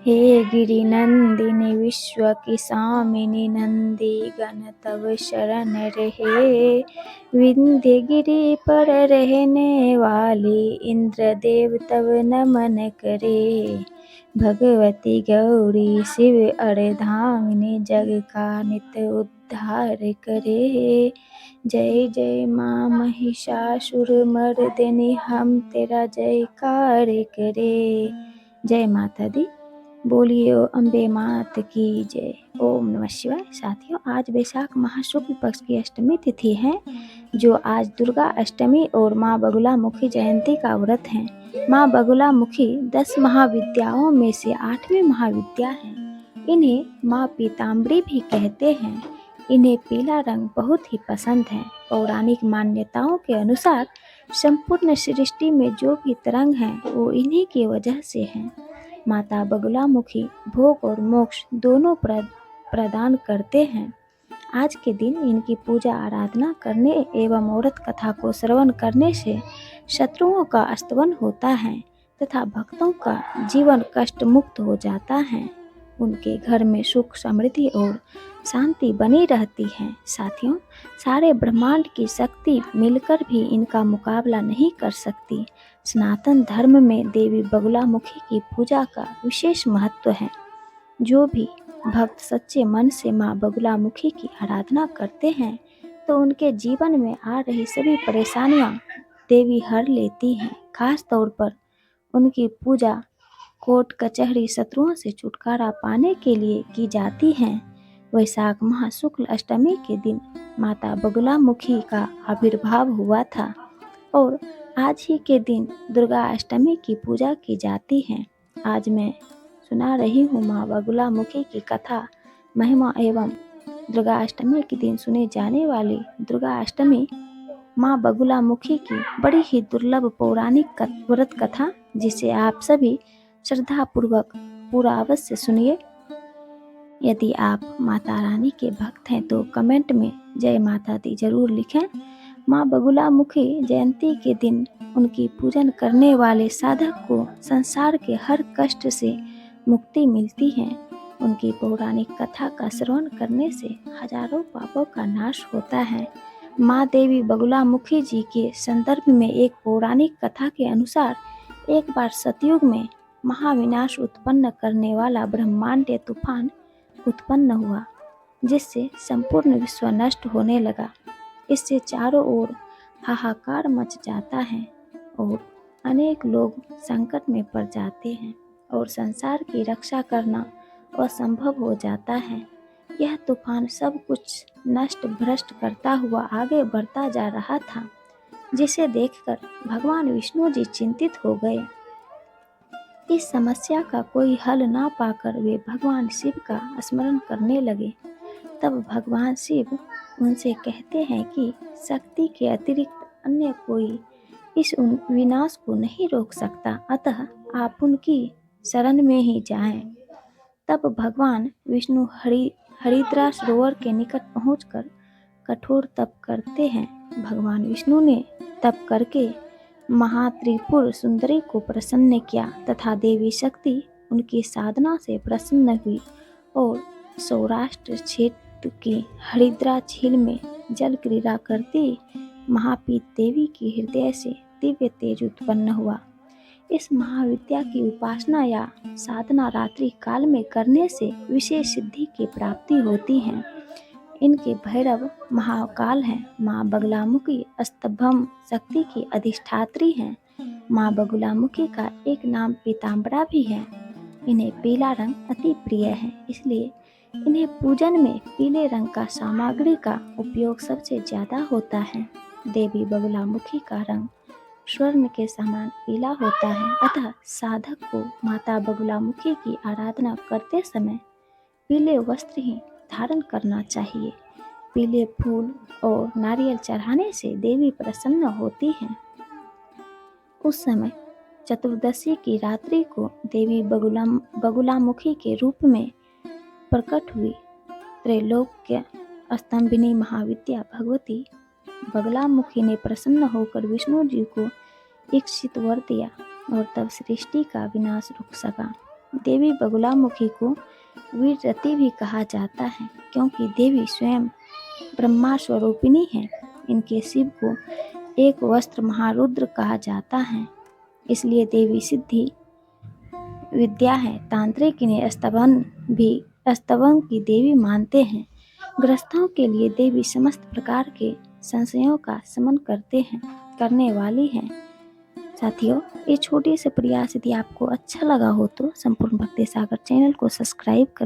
हे गिरिनंदिनी विश्व की स्वामिनी नंदी गण तव शरण रहे। विंध्य गिरि पर रहने वाली इंद्र देव तव नमन करे। भगवती गौरी शिव अर्धांगिनी जग का नित उद्धार करे। जय जय माँ महिषासुर मर्दिनी हम तेरा जयकार करे। जय माता दी, बोलिए अम्बे मात की जय। ओम नमः शिवाय। साथियों, आज वैशाख माह शुक्ल पक्ष की अष्टमी तिथि है, जो आज दुर्गा अष्टमी और माँ बगुलामुखी जयंती का व्रत है। माँ बगुलामुखी 10 महाविद्याओं में से 8वीं महाविद्या है। इन्हें माँ पीताम्बरी भी कहते हैं। इन्हें पीला रंग बहुत ही पसंद है। पौराणिक मान्यताओं के अनुसार संपूर्ण सृष्टि में जो भी तरंग हैं वो इन्हीं की वजह से हैं। माता बगुलामुखी भोग और मोक्ष दोनों प्रदान करते हैं। आज के दिन इनकी पूजा आराधना करने एवं औरत कथा को श्रवण करने से शत्रुओं का अस्तवन होता है तथा भक्तों का जीवन कष्ट मुक्त हो जाता है। उनके घर में सुख समृद्धि और शांति बनी रहती है। साथियों, सारे ब्रह्मांड की शक्ति मिलकर भी इनका मुकाबला नहीं कर सकती। सनातन धर्म में देवी बगुलामुखी की पूजा का विशेष महत्व है। जो भी भक्त सच्चे मन से माँ बगुलामुखी की आराधना करते हैं तो उनके जीवन में आ रही सभी परेशानियाँ देवी हर लेती हैं। खास तौर पर उनकी पूजा कोर्ट कचहरी शत्रुओं से छुटकारा पाने के लिए की जाती है। वैशाख माह शुक्ल अष्टमी के दिन माता बगुलामुखी का आविर्भाव हुआ था और आज ही के दिन दुर्गा अष्टमी की पूजा की जाती है। आज मैं सुना रही हूँ माँ बगुलामुखी की कथा, महिमा एवं दुर्गा अष्टमी के दिन सुने जाने वाली दुर्गा अष्टमी माँ बगुलामुखी की बड़ी ही दुर्लभ पौराणिक व्रत कथा, जिसे आप सभी श्रद्धा पूर्वक पूरा अवश्य सुनिए। यदि आप माता रानी के भक्त हैं तो कमेंट में जय माता दी जरूर लिखें। माँ बगुलामुखी जयंती के दिन उनकी पूजन करने वाले साधक को संसार के हर कष्ट से मुक्ति मिलती है। उनकी पौराणिक कथा का श्रवण करने से हजारों पापों का नाश होता है। माँ देवी बगुलामुखी जी के संदर्भ में एक पौराणिक कथा के अनुसार एक बार सतयुग में महाविनाश उत्पन्न करने वाला ब्रह्मांडीय तूफान उत्पन्न हुआ, जिससे संपूर्ण विश्व नष्ट होने लगा। इससे चारों ओर हाहाकार मच जाता है और अनेक लोग संकट में पड़ जाते हैं और संसार की रक्षा करना असंभव हो जाता है। यह तूफान सब कुछ नष्ट भ्रष्ट करता हुआ आगे बढ़ता जा रहा था, जिसे देखकर भगवान विष्णु जी चिंतित हो गए। इस समस्या का कोई हल ना पाकर वे भगवान शिव का स्मरण करने लगे। तब भगवान शिव उनसे कहते हैं कि शक्ति के अतिरिक्त अन्य कोई इस विनाश को नहीं रोक सकता, अतः आप उनकी शरण में ही जाएं। तब भगवान विष्णु हरिद्रा सरोवर के निकट पहुंचकर कठोर तप करते हैं। भगवान विष्णु ने तप करके महात्रिपुर सुंदरी को प्रसन्न किया तथा देवी शक्ति उनकी साधना से प्रसन्न हुई और सौराष्ट्र क्षेत्र की हरिद्रा झील में जल क्रीड़ा करती महापीत देवी की हृदय से दिव्य तेज उत्पन्न हुआ। इस महाविद्या की उपासना या साधना रात्रि काल में करने से विशेष सिद्धि की प्राप्ति होती है। इनके भैरव महाकाल हैं। माँ बगुलामुखी स्तंभम शक्ति की अधिष्ठात्री हैं। माँ बगुलामुखी का एक नाम पीताम्बरा भी है। इन्हें पीला रंग अति प्रिय है, इसलिए इन्हें पूजन में पीले रंग का सामग्री का उपयोग सबसे ज्यादा होता है। देवी बगुलामुखी का रंग स्वर्ण के समान पीला होता है, अतः साधक को माता बगुलामुखी की आराधना करते समय पीले वस्त्र ही धारण करना चाहिए। पीले फूल और नारियल चढ़ाने से देवी प्रसन्न होती हैं। उस समय चतुर्दशी की रात्रि को देवी बगुलामुखी के रूप में प्रकट हुई त्रैलोक्य स्तंभिनी महाविद्या भगवती बगलामुखी ने प्रसन्न होकर विष्णु जी को इच्छित वर दिया और तब सृष्टि का विनाश रुक सका। देवी बगुलामुखी को वीररती भी कहा जाता है, क्योंकि देवी स्वयं ब्रह्मा स्वरूपिणी है। इनके शिव को एक वस्त्र महारुद्र कहा जाता है, इसलिए देवी सिद्धि विद्या है। तांत्रिक इन्हें स्तवन की देवी मानते हैं। ग्रस्तों के लिए देवी समस्त प्रकार के संशयों का शमन करने वाली है। साथियों, ये छोटे से प्रयास यदि आपको अच्छा लगा हो तो संपूर्ण भक्ति सागर चैनल को सब्सक्राइब कर